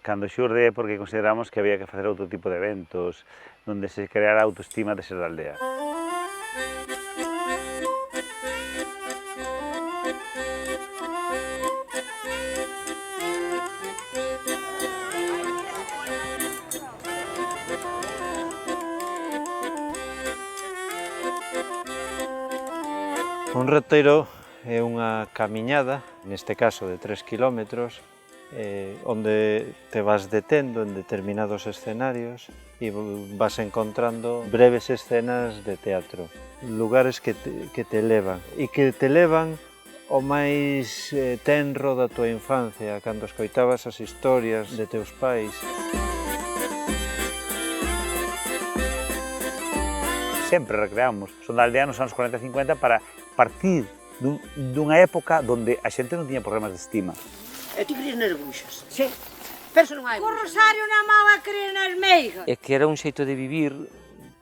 Cando xurde é porque consideramos que había que facer outro tipo de eventos donde se creara a autoestima de ser da aldea. Un roteiro é unha camiñada, neste caso de 3 kilómetros, onde te vas detendo en determinados escenarios e vas encontrando breves escenas de teatro, lugares que te elevan e que te elevan o máis tenro da tua infancia, cando escoitabas as historias de teus pais. Sempre recreamos. Son da aldea nos anos 40 e 50 para partir dunha época onde a xente non tiña problemas de estima. E ti crías nas buxas? Sí. Pero non hai Co rosario na mão a crer nas meigas. É que era un xeito de vivir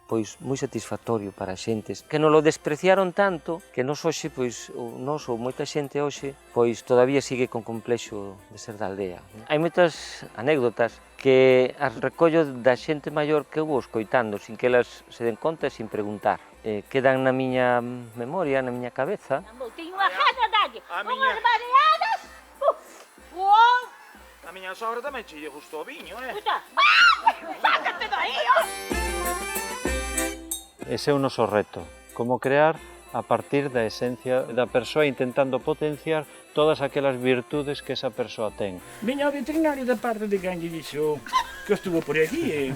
pois moi satisfactorio para as xentes, que non lo despreciaron tanto que nos hoxe, pois, nos ou moita xente hoxe, pois todavía sigue con complexo de ser da aldea. Hai moitas anécdotas que as recollo da xente maior que eu vou escoitando, sin que elas se den conta e sin preguntar. Quedan na miña memoria, na miña cabeza. Teño unha gana dalle, unhas mareadas. A miña sogra tamén che lle gustou o viño, Puta, sácate daí, Ese é o noso reto, como crear a partir da esencia da persoa intentando potenciar todas aquelas virtudes que esa persoa ten. Viña o veterinario da parte de quen lle dixo que estuvo por aquí e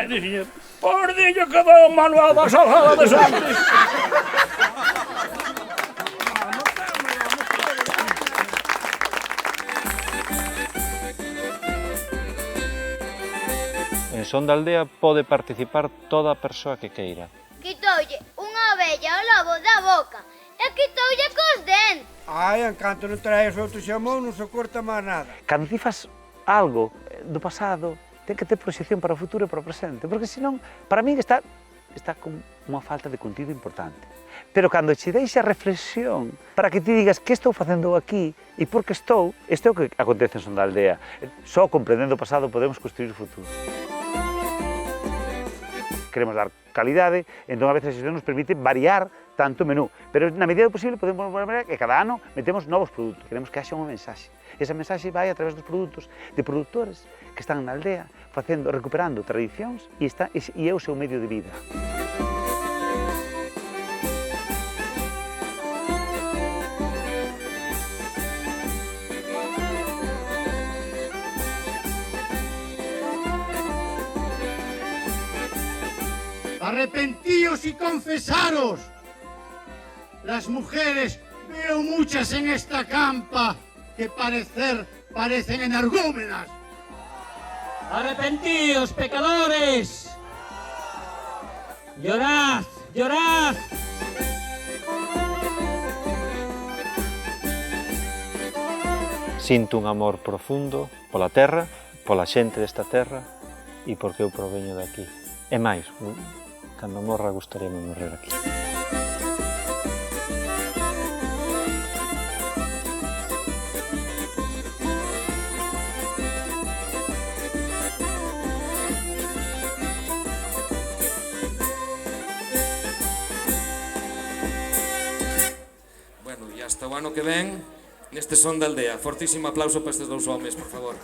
dixo, por dillo que dou o manual da salada de Santos. En Son da Aldea pode participar toda a persoa que queira. Quitoulle unha ovella ao lobo da boca e quitoulle cos dentes. Ai, en canto non traes outro xamón non se corta máis nada. Cando ti fas algo do pasado, ten que ter proxección para o futuro e para o presente, porque senón, para min está con unha falta de contido importante. Pero cando che deixa reflexión para que ti digas que estou facendo aquí e por que estou, isto é o que acontece en Son da Aldea. Só comprendendo o pasado podemos construir o futuro. Queremos dar calidade, entón a veces isto nos permite variar tanto o menú, pero na medida do posible podemos ver que cada ano metemos novos produtos. Queremos que haxa unha mensaxe. Esa mensaxe vai a través dos produtos de produtores que están na aldea recuperando tradicións e é o seu medio de vida. Arrepentíos y confesaros. Las mujeres, veo muchas en esta campa que parecen energúmenas. Arrepentíos, pecadores. Llorad, llorad. Sinto un amor profundo pola terra, pola xente desta terra e porque eu proveño de aquí. E máis, cando morra gustaríame morrer aquí. Bueno, e hasta o ano que ven neste Son da Aldea. Fortísimo aplauso para estes dous homes, por favor.